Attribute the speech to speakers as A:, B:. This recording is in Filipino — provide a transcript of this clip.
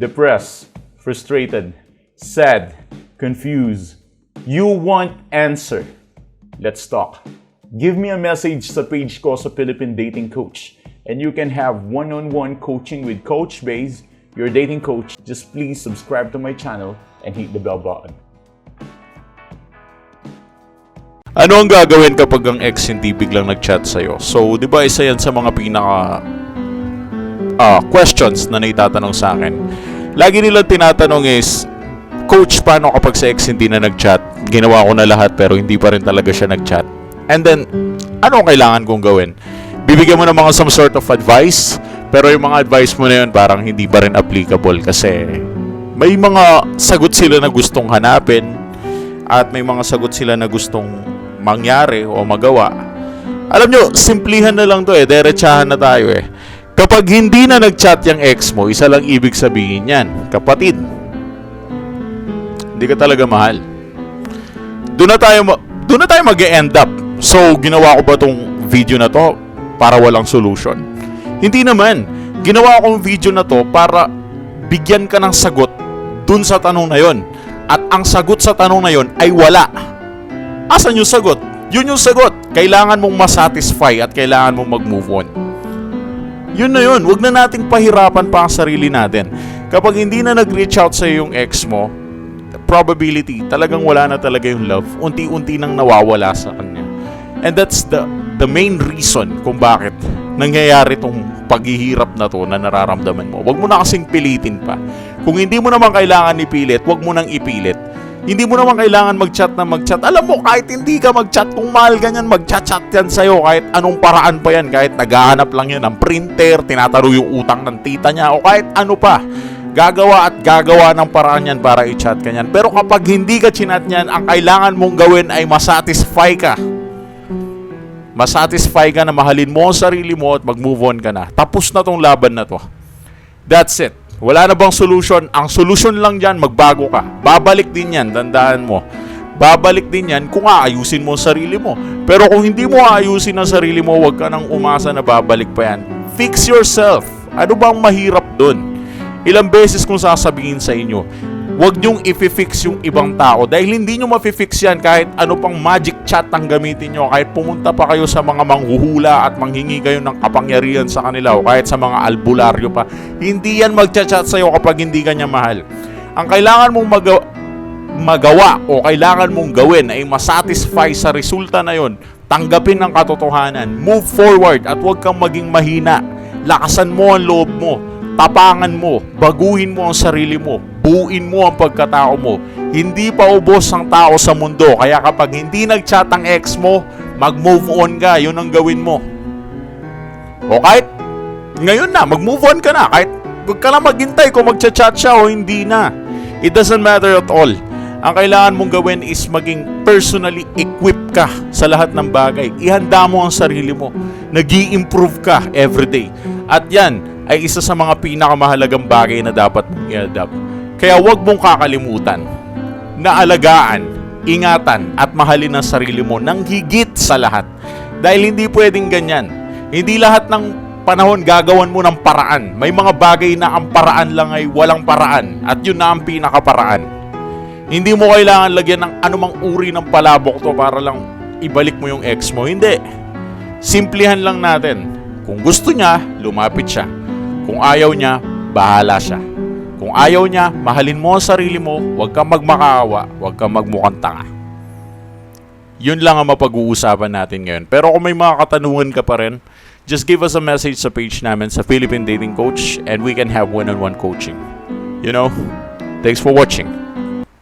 A: depressed, frustrated, sad, confused. You want answer. Let's talk. Give me a message sa page ko sa Philippine Dating Coach and you can have one-on-one coaching with Coach Baze, your dating coach. Just please subscribe to my channel and hit the bell button.
B: Ano ang gagawin kapag ang ex hindi biglang nag-chat sa'yo? So, di ba isa yan sa mga pinaka questions na naitatanong sa akin. Lagi nilang tinatanong is, Coach, paano kapag sa ex hindi na nag-chat? Ginawa ko na lahat pero hindi pa rin talaga siya nag-chat. And then, ano ang kailangan kong gawin? Bibigyan mo ng mga some sort of advice, pero yung mga advice mo na yun parang hindi pa rin applicable kasi may mga sagot sila na gustong hanapin at may mga sagot sila na gustong mangyari o magawa. Alam nyo, simplihan na lang to diretsahan na tayo Kapag hindi na nag-chat yung ex mo, isa lang ibig sabihin yan, kapatid, hindi ka talaga mahal. Doon na tayo mag-end up. So, ginawa ko ba tong video na to para walang solution? Hindi naman. Ginawa ko yung video na to para bigyan ka ng sagot dun sa tanong na yon. At ang sagot sa tanong na yon ay wala. Asan yung sagot? Yun yung sagot. Kailangan mong masatisfy at kailangan mong mag-move on. Yun na yun. Huwag na nating pahirapan pa ang sarili natin. Kapag hindi na nag-reach out sa yung ex mo, probability, talagang wala na talaga yung love. Unti-unti nang nawawala sa kanya. And that's the main reason kung bakit nangyayari itong paghihirap na to na nararamdaman mo. Huwag mo na kasing pilitin pa. Kung hindi mo naman kailangan ipilit, huwag mo nang ipilit. Hindi mo naman kailangan mag-chat na mag-chat. Alam mo, kahit hindi ka mag-chat, kung mahal ka niyan, mag-chat-chat yan sa'yo. Kahit anong paraan pa yan. Kahit naghahanap lang yan ng printer, tinataro yung utang ng tita niya, o kahit ano pa. Gagawa at gagawa ng paraan yan para i-chat ka niyan. Pero kapag hindi ka chinat niyan, ang kailangan mong gawin ay masatisfy ka. Masatisfy ka na mahalin mo ang sarili mo at mag-move on ka na. Tapos na tong laban na to. That's it. Wala na bang solution? Ang solution lang dyan, magbago ka. Babalik din yan, tandaan mo. Babalik din yan kung aayusin mo ang sarili mo. Pero kung hindi mo aayusin ang sarili mo, huwag ka nang umasa na babalik pa yan. Fix yourself. Ano bang mahirap dun? Ilang beses kong sasabihin sa inyo, huwag nyong i-fix yung ibang tao dahil hindi nyo ma-fix yan kahit ano pang magic chat ang gamitin nyo, kahit pumunta pa kayo sa mga manghuhula at manghingi kayo ng kapangyarihan sa kanila o kahit sa mga albularyo pa. Hindi yan mag-chat sa'yo kapag hindi ka niya mahal. Ang kailangan mong magawa o kailangan mong gawin ay masatisfy sa resulta na yon. Tanggapin ang katotohanan, move forward at huwag kang maging mahina. Lakasan mo ang loob mo. Tapangan mo, baguhin mo ang sarili mo, buuin mo ang pagkatao mo. Hindi pa ubos ang tao sa mundo, kaya kapag hindi nag-chat ang ex mo, mag-move on ka, yun ang gawin mo. O kahit ngayon na, mag-move on ka na, kahit huwag ka lang maghintay kung mag-chat siya o hindi na. It doesn't matter at all. Ang kailangan mong gawin is maging personally equipped ka sa lahat ng bagay. Ihanda mo ang sarili mo. Nag-i-improve ka everyday. At yan ay isa sa mga pinakamahalagang bagay na dapat mong i-adapt. Kaya huwag mong kakalimutan na alagaan, ingatan at mahalin ang sarili mo ng higit sa lahat. Dahil hindi pwedeng ganyan. Hindi lahat ng panahon gagawan mo ng paraan. May mga bagay na ang paraan lang ay walang paraan at yun na ang pinakaparaan. Hindi mo kailangan lagyan ng anumang uri ng palabok to para lang ibalik mo yung ex mo. Hindi. Simplihan lang natin. Kung gusto niya, lumapit siya. Kung ayaw niya, bahala siya. Kung ayaw niya, mahalin mo ang sarili mo, huwag kang magmakaawa, huwag kang magmukhang tanga. Yun lang ang mapag-uusapan natin ngayon. Pero kung may mga katanungan ka pa rin, just give us a message sa page namin sa Philippine Dating Coach and we can have one-on-one coaching. You know, thanks for watching.